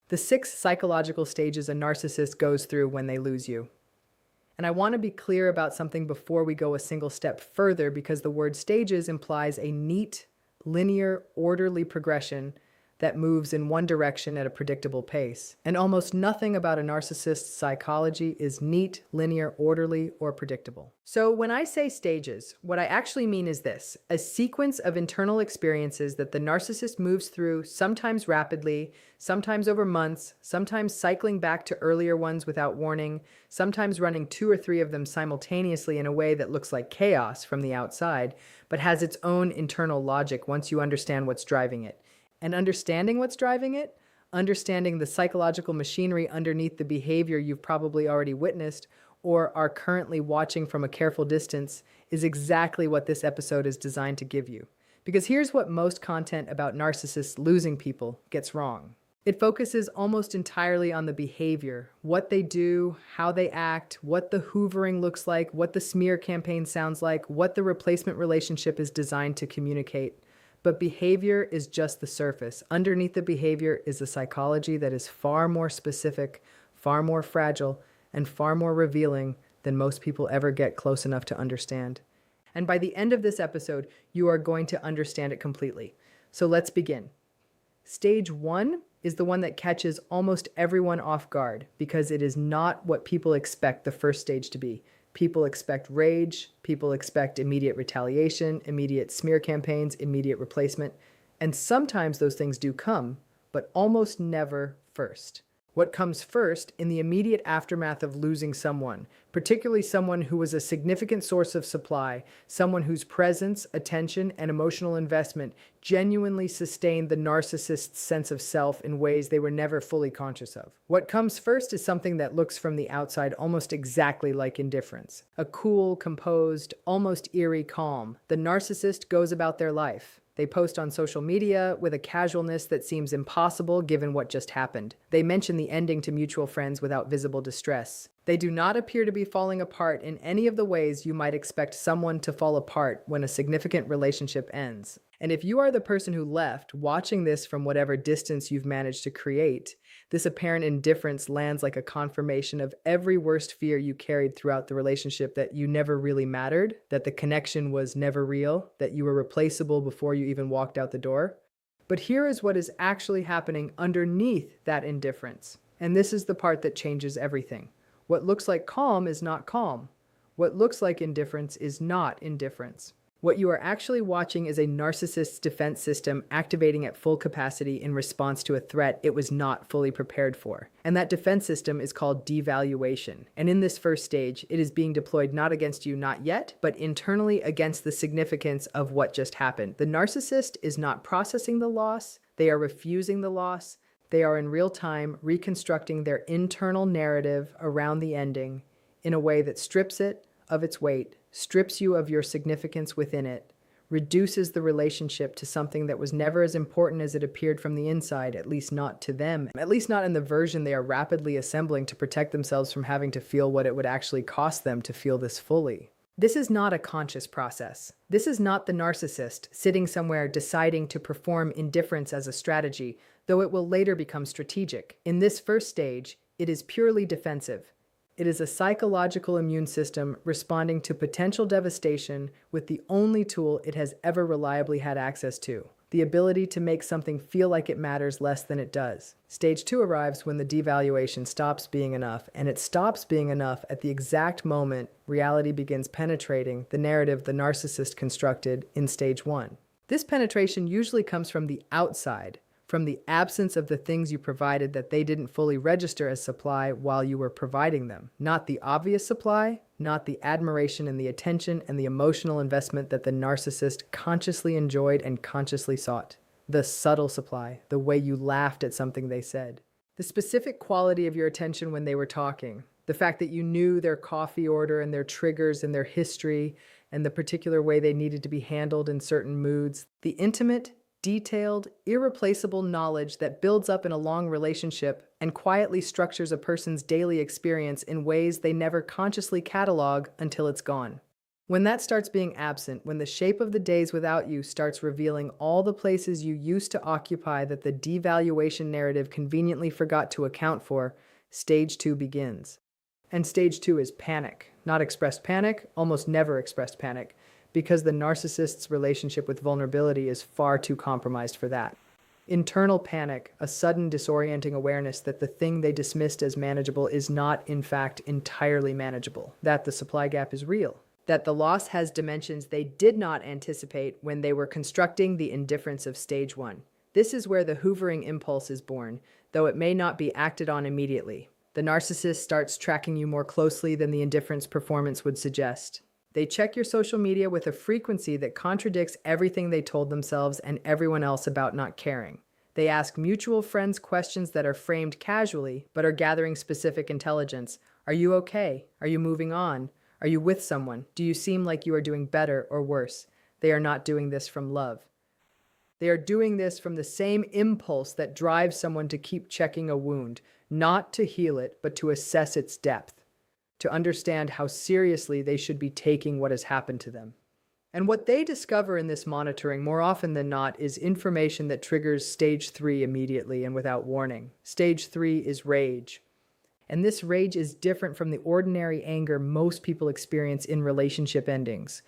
The 6 psychological stages a narcissist goes through when they lose you. And I want to be clear about something before we go a single step further, because the word stages implies a neat, linear, orderly progression that moves in one direction at a predictable pace. And almost nothing about a narcissist's psychology is neat, linear, orderly, or predictable. So when I say stages, what I actually mean is this: a sequence of internal experiences that the narcissist moves through, sometimes rapidly, sometimes over months, sometimes cycling back to earlier ones without warning, sometimes running 2 or 3 of them simultaneously in a way that looks like chaos from the outside, but has its own internal logic once you understand what's driving it. And understanding what's driving it, understanding the psychological machinery underneath the behavior you've probably already witnessed or are currently watching from a careful distance, is exactly what this episode is designed to give you. Because here's what most content about narcissists losing people gets wrong. It focuses almost entirely on the behavior, what they do, how they act, what the hoovering looks like, what the smear campaign sounds like, what the replacement relationship is designed to communicate. But behavior is just the surface. Underneath the behavior is a psychology that is far more specific, far more fragile, and far more revealing than most people ever get close enough to understand. And by the end of this episode, you are going to understand it completely. So let's begin. Stage 1 is the one that catches almost everyone off guard because it is not what people expect the first stage to be. People expect rage, people expect immediate retaliation, immediate smear campaigns, immediate replacement, and sometimes those things do come, but almost never first. What comes first in the immediate aftermath of losing someone, particularly someone who was a significant source of supply, someone whose presence, attention, and emotional investment genuinely sustained the narcissist's sense of self in ways they were never fully conscious of. What comes first is something that looks from the outside almost exactly like indifference. A cool, composed, almost eerie calm. The narcissist goes about their life. They post on social media with a casualness that seems impossible given what just happened. They mention the ending to mutual friends without visible distress. They do not appear to be falling apart in any of the ways you might expect someone to fall apart when a significant relationship ends. And if you are the person who left, watching this from whatever distance you've managed to create, this apparent indifference lands like a confirmation of every worst fear you carried throughout the relationship: that you never really mattered, that the connection was never real, that you were replaceable before you even walked out the door. But here is what is actually happening underneath that indifference. And this is the part that changes everything. What looks like calm is not calm. What looks like indifference is not indifference. What you are actually watching is a narcissist's defense system activating at full capacity in response to a threat it was not fully prepared for. And that defense system is called devaluation. And in this first stage, it is being deployed not against you, not yet, but internally against the significance of what just happened. The narcissist is not processing the loss, they are refusing the loss. They are in real time reconstructing their internal narrative around the ending in a way that strips it of its weight, strips you of your significance within it, reduces the relationship to something that was never as important as it appeared from the inside, at least not to them, at least not in the version they are rapidly assembling to protect themselves from having to feel what it would actually cost them to feel this fully. This is not a conscious process. This is not the narcissist sitting somewhere deciding to perform indifference as a strategy, though it will later become strategic. In this first stage, it is purely defensive. It is a psychological immune system responding to potential devastation with the only tool it has ever reliably had access to: the ability to make something feel like it matters less than it does. Stage 2 arrives when the devaluation stops being enough, and it stops being enough at the exact moment reality begins penetrating the narrative the narcissist constructed in stage 1. This penetration usually comes from the outside, from the absence of the things you provided that they didn't fully register as supply while you were providing them. Not the obvious supply, not the admiration and the attention and the emotional investment that the narcissist consciously enjoyed and consciously sought. The subtle supply, the way you laughed at something they said. The specific quality of your attention when they were talking. The fact that you knew their coffee order and their triggers and their history and the particular way they needed to be handled in certain moods. The intimate, detailed, irreplaceable knowledge that builds up in a long relationship and quietly structures a person's daily experience in ways they never consciously catalog until it's gone. When that starts being absent, when the shape of the days without you starts revealing all the places you used to occupy that the devaluation narrative conveniently forgot to account for, stage 2 begins. And stage 2 is panic. Not expressed panic, almost never expressed panic, because the narcissist's relationship with vulnerability is far too compromised for that. Internal panic, a sudden disorienting awareness that the thing they dismissed as manageable is not, in fact, entirely manageable, that the supply gap is real, that the loss has dimensions they did not anticipate when they were constructing the indifference of stage 1. This is where the hoovering impulse is born, though it may not be acted on immediately. The narcissist starts tracking you more closely than the indifference performance would suggest. They check your social media with a frequency that contradicts everything they told themselves and everyone else about not caring. They ask mutual friends questions that are framed casually, but are gathering specific intelligence. Are you okay? Are you moving on? Are you with someone? Do you seem like you are doing better or worse? They are not doing this from love. They are doing this from the same impulse that drives someone to keep checking a wound, not to heal it, but to assess its depth, to understand how seriously they should be taking what has happened to them. And what they discover in this monitoring, more often than not, is information that triggers stage 3 immediately and without warning. Stage 3 is rage. And this rage is different from the ordinary anger most people experience in relationship endings.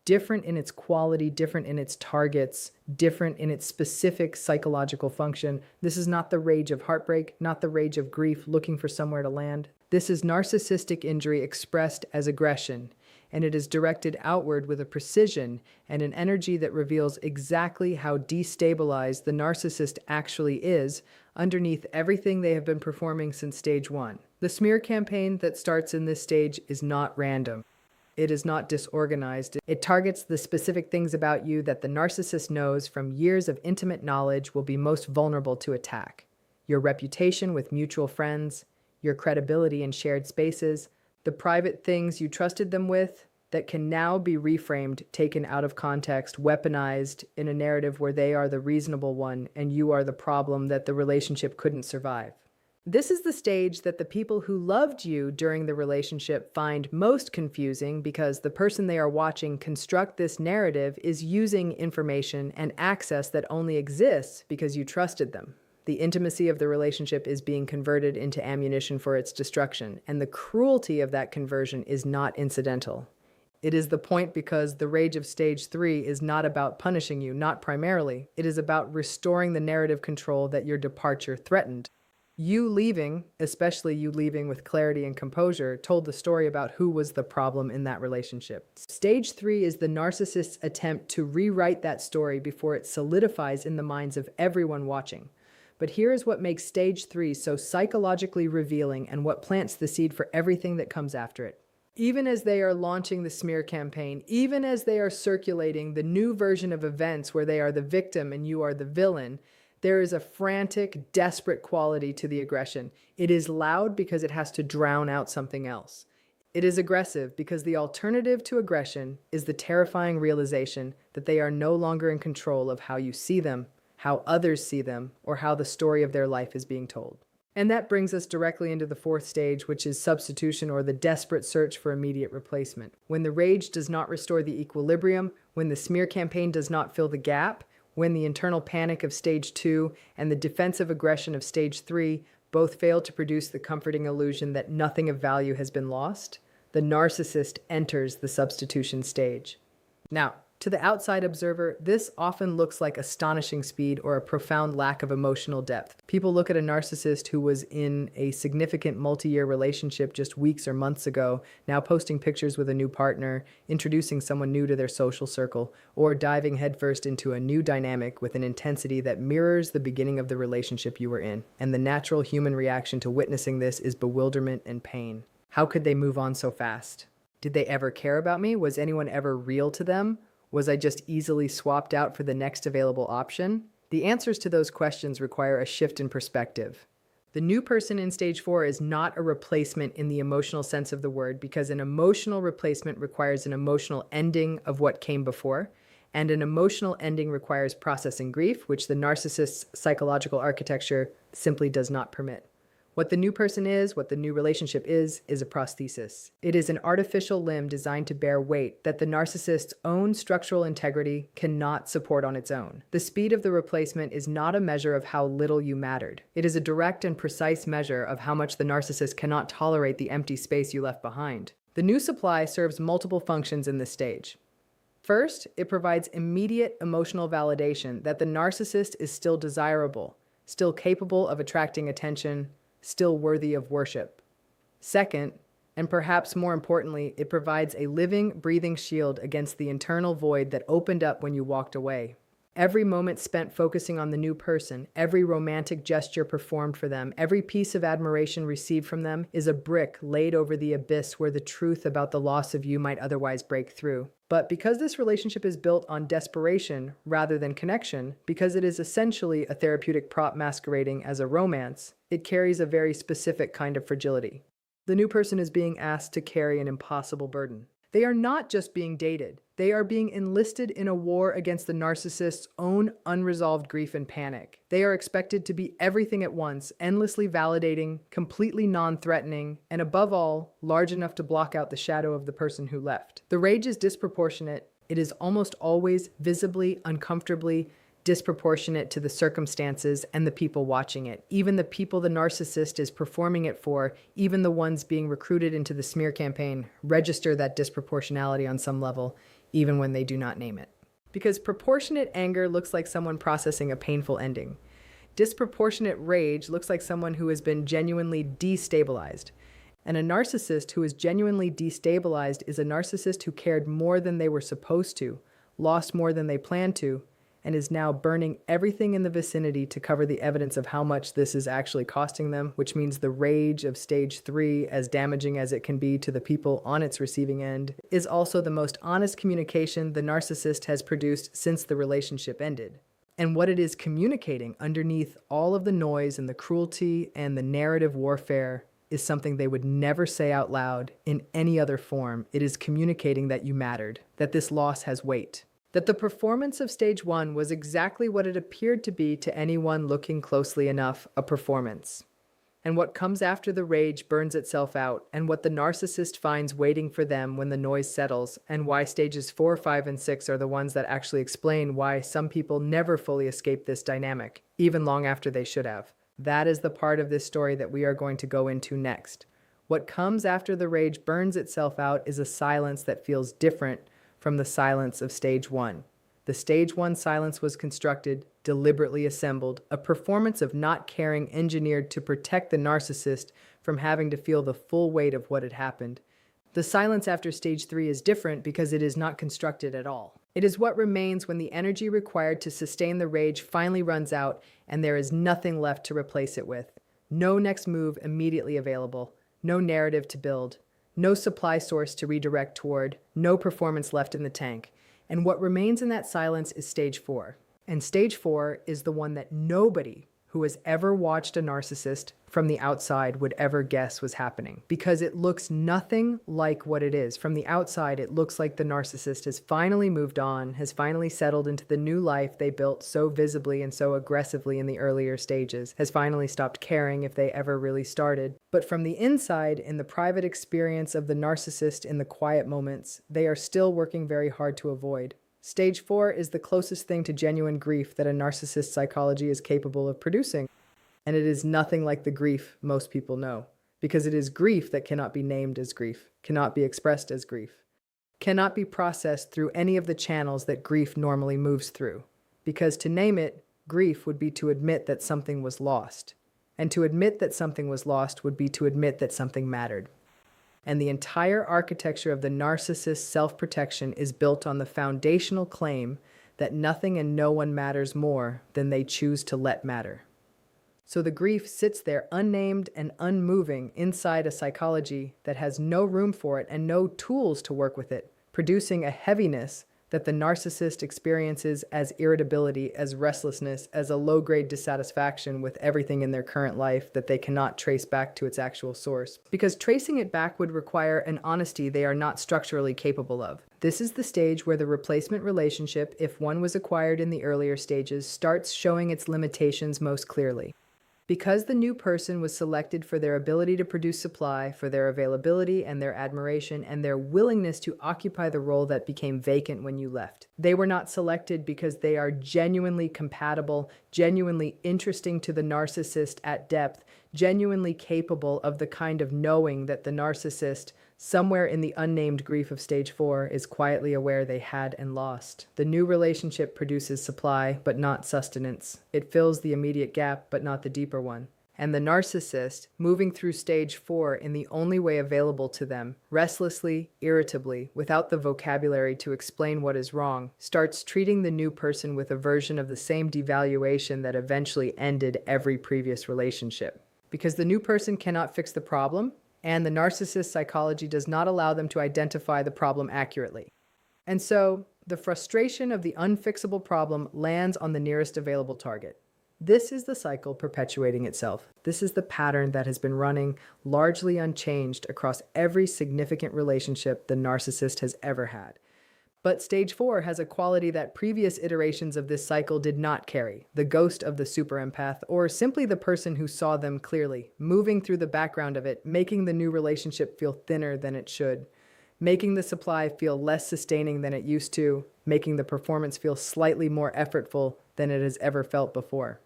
Different in its quality, different in its targets, different in its specific psychological function. This is not the rage of heartbreak, not the rage of grief looking for somewhere to land. This is narcissistic injury expressed as aggression, and it is directed outward with a precision and an energy that reveals exactly how destabilized the narcissist actually is underneath everything they have been performing since stage 1. The smear campaign that starts in this stage is not random. It is not disorganized. It targets the specific things about you that the narcissist knows from years of intimate knowledge will be most vulnerable to attack. Your reputation with mutual friends, your credibility in shared spaces, the private things you trusted them with that can now be reframed, taken out of context, weaponized in a narrative where they are the reasonable one and you are the problem that the relationship couldn't survive. This is the stage that the people who loved you during the relationship find most confusing because the person they are watching construct this narrative is using information and access that only exists because you trusted them. The intimacy of the relationship is being converted into ammunition for its destruction, and the cruelty of that conversion is not incidental. It is the point because the rage of stage 3 is not about punishing you, not primarily. It is about restoring the narrative control that your departure threatened. You leaving, especially you leaving with clarity and composure, told the story about who was the problem in that relationship. Stage 3 is the narcissist's attempt to rewrite that story before it solidifies in the minds of everyone watching. But here is what makes stage 3 so psychologically revealing and what plants the seed for everything that comes after it. Even as they are launching the smear campaign, even as they are circulating the new version of events where they are the victim and you are the villain, there is a frantic, desperate quality to the aggression. It is loud because it has to drown out something else. It is aggressive because the alternative to aggression is the terrifying realization that they are no longer in control of how you see them, how others see them, or how the story of their life is being told. And that brings us directly into the 4th stage, which is substitution, or the desperate search for immediate replacement. When the rage does not restore the equilibrium, when the smear campaign does not fill the gap, when the internal panic of stage 2 and the defensive aggression of stage 3 both fail to produce the comforting illusion that nothing of value has been lost, the narcissist enters the substitution stage. Now, to the outside observer, this often looks like astonishing speed or a profound lack of emotional depth. People look at a narcissist who was in a significant multi-year relationship just weeks or months ago, now posting pictures with a new partner, introducing someone new to their social circle, or diving headfirst into a new dynamic with an intensity that mirrors the beginning of the relationship you were in. And the natural human reaction to witnessing this is bewilderment and pain. How could they move on so fast? Did they ever care about me? Was anyone ever real to them? Was I just easily swapped out for the next available option? The answers to those questions require a shift in perspective. The new person in stage 4 is not a replacement in the emotional sense of the word, because an emotional replacement requires an emotional ending of what came before, and an emotional ending requires processing grief, which the narcissist's psychological architecture simply does not permit. What the new person is, what the new relationship is a prosthesis. It is an artificial limb designed to bear weight that the narcissist's own structural integrity cannot support on its own. The speed of the replacement is not a measure of how little you mattered. It is a direct and precise measure of how much the narcissist cannot tolerate the empty space you left behind. The new supply serves multiple functions in this stage. First, it provides immediate emotional validation that the narcissist is still desirable, still capable of attracting attention, still worthy of worship. Second, and perhaps more importantly, it provides a living, breathing shield against the internal void that opened up when you walked away. Every moment spent focusing on the new person, every romantic gesture performed for them, every piece of admiration received from them is a brick laid over the abyss where the truth about the loss of you might otherwise break through. But because this relationship is built on desperation rather than connection, because it is essentially a therapeutic prop masquerading as a romance, it carries a very specific kind of fragility. The new person is being asked to carry an impossible burden. They are not just being dated. They are being enlisted in a war against the narcissist's own unresolved grief and panic. They are expected to be everything at once, endlessly validating, completely non-threatening, and above all, large enough to block out the shadow of the person who left. The rage is disproportionate. It is almost always visibly, uncomfortably disproportionate to the circumstances and the people watching it. Even the people the narcissist is performing it for, even the ones being recruited into the smear campaign, register that disproportionality on some level, even when they do not name it. Because proportionate anger looks like someone processing a painful ending. Disproportionate rage looks like someone who has been genuinely destabilized. And a narcissist who is genuinely destabilized is a narcissist who cared more than they were supposed to, lost more than they planned to, and is now burning everything in the vicinity to cover the evidence of how much this is actually costing them, which means the rage of stage 3, as damaging as it can be to the people on its receiving end, is also the most honest communication the narcissist has produced since the relationship ended. And what it is communicating underneath all of the noise and the cruelty and the narrative warfare is something they would never say out loud in any other form. It is communicating that you mattered, that this loss has weight. That the performance of stage 1 was exactly what it appeared to be to anyone looking closely enough, a performance. And what comes after the rage burns itself out, and what the narcissist finds waiting for them when the noise settles, and why stages 4, 5, and 6 are the ones that actually explain why some people never fully escape this dynamic, even long after they should have. That is the part of this story that we are going to go into next. What comes after the rage burns itself out is a silence that feels different from the silence of stage 1. The stage 1 silence was constructed, deliberately assembled, a performance of not caring engineered to protect the narcissist from having to feel the full weight of what had happened. The silence after stage 3 is different because it is not constructed at all. It is what remains when the energy required to sustain the rage finally runs out and there is nothing left to replace it with. No next move immediately available, no narrative to build, no supply source to redirect toward, no performance left in the tank. And what remains in that silence is stage 4. And stage 4 is the one that nobody who has ever watched a narcissist from the outside would ever guess was happening, because it looks nothing like what it is. From the outside, it looks like the narcissist has finally moved on, has finally settled into the new life they built so visibly and so aggressively in the earlier stages, has finally stopped caring if they ever really started. But from the inside, in the private experience of the narcissist in the quiet moments, they are still working very hard to avoid. Stage 4 is the closest thing to genuine grief that a narcissist's psychology is capable of producing. And it is nothing like the grief most people know, because it is grief that cannot be named as grief, cannot be expressed as grief, cannot be processed through any of the channels that grief normally moves through. Because to name it, grief would be to admit that something was lost. And to admit that something was lost would be to admit that something mattered. And the entire architecture of the narcissist's self-protection is built on the foundational claim that nothing and no one matters more than they choose to let matter. So the grief sits there unnamed and unmoving inside a psychology that has no room for it and no tools to work with it, producing a heaviness that the narcissist experiences as irritability, as restlessness, as a low-grade dissatisfaction with everything in their current life that they cannot trace back to its actual source. Because tracing it back would require an honesty they are not structurally capable of. This is the stage where the replacement relationship, if one was acquired in the earlier stages, starts showing its limitations most clearly. Because the new person was selected for their ability to produce supply, for their availability and their admiration, and their willingness to occupy the role that became vacant when you left. They were not selected because they are genuinely compatible, genuinely interesting to the narcissist at depth, genuinely capable of the kind of knowing that the narcissist, somewhere in the unnamed grief of stage 4, is quietly aware they had and lost. The new relationship produces supply, but not sustenance. It fills the immediate gap, but not the deeper one. And the narcissist, moving through stage 4 in the only way available to them, restlessly, irritably, without the vocabulary to explain what is wrong, starts treating the new person with a version of the same devaluation that eventually ended every previous relationship. Because the new person cannot fix the problem, and the narcissist's psychology does not allow them to identify the problem accurately. And so, the frustration of the unfixable problem lands on the nearest available target. This is the cycle perpetuating itself. This is the pattern that has been running largely unchanged across every significant relationship the narcissist has ever had. But stage 4 has a quality that previous iterations of this cycle did not carry: the ghost of the super-empath, or simply the person who saw them clearly, moving through the background of it, making the new relationship feel thinner than it should, making the supply feel less sustaining than it used to, making the performance feel slightly more effortful than it has ever felt before.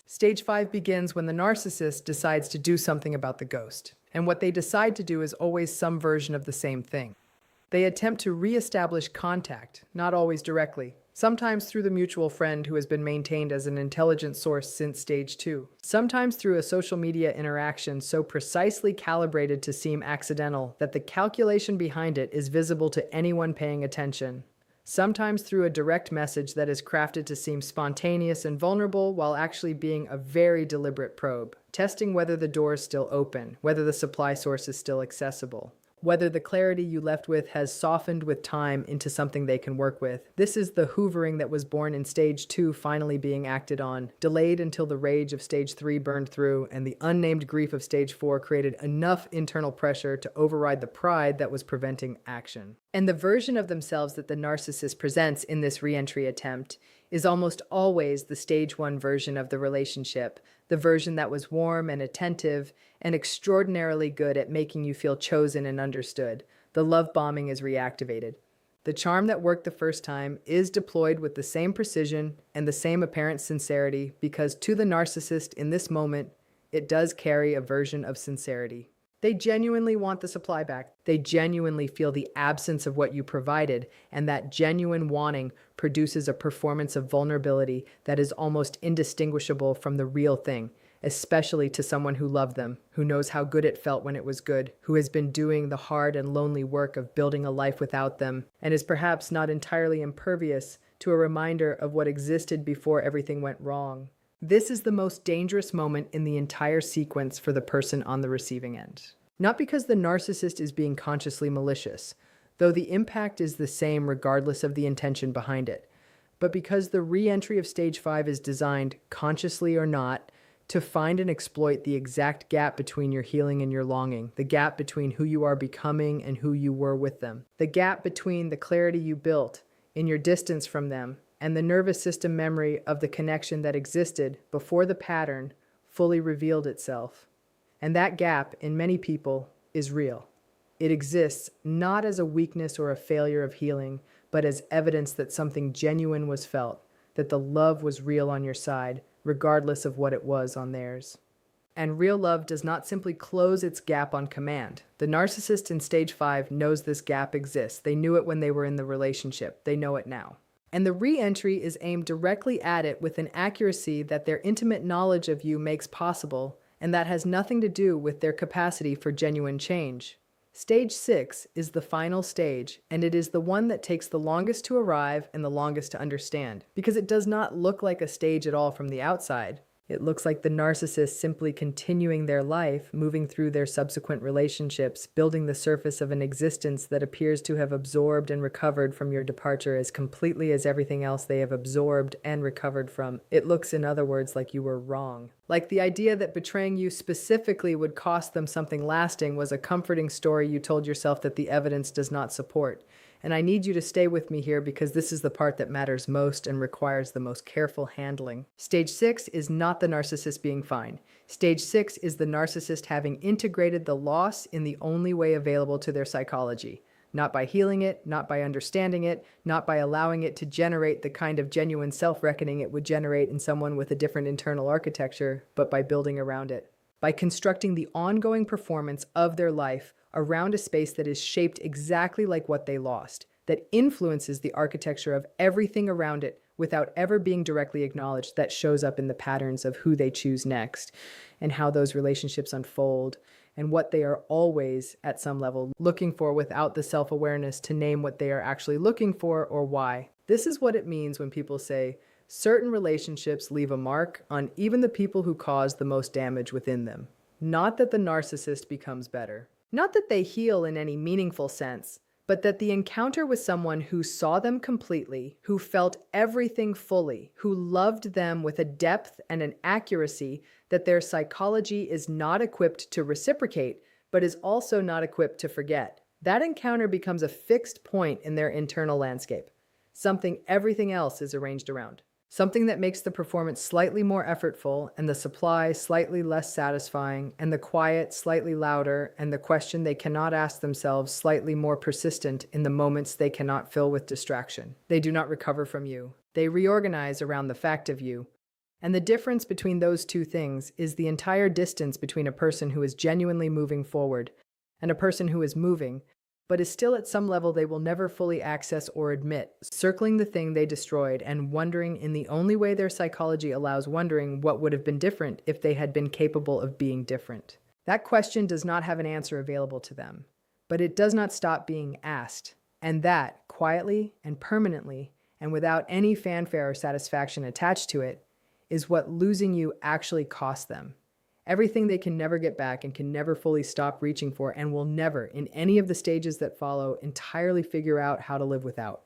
Stage 5 begins when the narcissist decides to do something about the ghost, and what they decide to do is always some version of the same thing. They attempt to re-establish contact, not always directly, sometimes through the mutual friend who has been maintained as an intelligent source since stage 2, sometimes through a social media interaction so precisely calibrated to seem accidental that the calculation behind it is visible to anyone paying attention, sometimes through a direct message that is crafted to seem spontaneous and vulnerable while actually being a very deliberate probe, testing whether the door is still open, whether the supply source is still accessible, whether the clarity you left with has softened with time into something they can work with. This is the hoovering that was born in stage 2 finally being acted on, delayed until the rage of stage 3 burned through, and the unnamed grief of stage 4 created enough internal pressure to override the pride that was preventing action. And the version of themselves that the narcissist presents in this re-entry attempt is almost always the stage 1 version of the relationship, the version that was warm and attentive and extraordinarily good at making you feel chosen and understood. The love bombing is reactivated. The charm that worked the first time is deployed with the same precision and the same apparent sincerity because to the narcissist in this moment, it does carry a version of sincerity. They genuinely want the supply back. They genuinely feel the absence of what you provided, and that genuine wanting produces a performance of vulnerability that is almost indistinguishable from the real thing, especially to someone who loved them, who knows how good it felt when it was good, who has been doing the hard and lonely work of building a life without them, and is perhaps not entirely impervious to a reminder of what existed before everything went wrong. This is the most dangerous moment in the entire sequence for the person on the receiving end. Not because the narcissist is being consciously malicious, though the impact is the same regardless of the intention behind it, but because the re-entry of stage 5 is designed, consciously or not, to find and exploit the exact gap between your healing and your longing, the gap between who you are becoming and who you were with them, the gap between the clarity you built in your distance from them and the nervous system memory of the connection that existed before the pattern fully revealed itself. And that gap, in many people, is real. It exists not as a weakness or a failure of healing, but as evidence that something genuine was felt, that the love was real on your side, regardless of what it was on theirs. And real love does not simply close its gap on command. The narcissist in stage 5 knows this gap exists. They knew it when they were in the relationship. They know it now. And the re-entry is aimed directly at it with an accuracy that their intimate knowledge of you makes possible, and that has nothing to do with their capacity for genuine change. Stage 6 is the final stage, and it is the one that takes the longest to arrive and the longest to understand, because it does not look like a stage at all from the outside. It looks like the narcissist simply continuing their life, moving through their subsequent relationships, building the surface of an existence that appears to have absorbed and recovered from your departure as completely as everything else they have absorbed and recovered from. It looks, in other words, like you were wrong. Like the idea that betraying you specifically would cost them something lasting was a comforting story you told yourself that the evidence does not support. And I need you to stay with me here because this is the part that matters most and requires the most careful handling. Stage 6 is not the narcissist being fine. Stage 6 is the narcissist having integrated the loss in the only way available to their psychology. Not by healing it, not by understanding it, not by allowing it to generate the kind of genuine self-reckoning it would generate in someone with a different internal architecture, but by building around it. By constructing the ongoing performance of their life around a space that is shaped exactly like what they lost, that influences the architecture of everything around it without ever being directly acknowledged, that shows up in the patterns of who they choose next and how those relationships unfold and what they are always, at some level, looking for without the self-awareness to name what they are actually looking for or why. This is what it means when people say, certain relationships leave a mark on even the people who cause the most damage within them. Not that the narcissist becomes better. Not that they heal in any meaningful sense, but that the encounter with someone who saw them completely, who felt everything fully, who loved them with a depth and an accuracy that their psychology is not equipped to reciprocate, but is also not equipped to forget. That encounter becomes a fixed point in their internal landscape, something everything else is arranged around. Something that makes the performance slightly more effortful and the supply slightly less satisfying and the quiet slightly louder and the question they cannot ask themselves slightly more persistent in the moments they cannot fill with distraction. They do not recover from you. They reorganize around the fact of you. And the difference between those two things is the entire distance between a person who is genuinely moving forward and a person who is moving, but is still at some level they will never fully access or admit, circling the thing they destroyed and wondering in the only way their psychology allows wondering what would have been different if they had been capable of being different. That question does not have an answer available to them, but it does not stop being asked, and that, quietly and permanently, and without any fanfare or satisfaction attached to it, is what losing you actually cost them. Everything they can never get back and can never fully stop reaching for and will never, in any of the stages that follow, entirely figure out how to live without.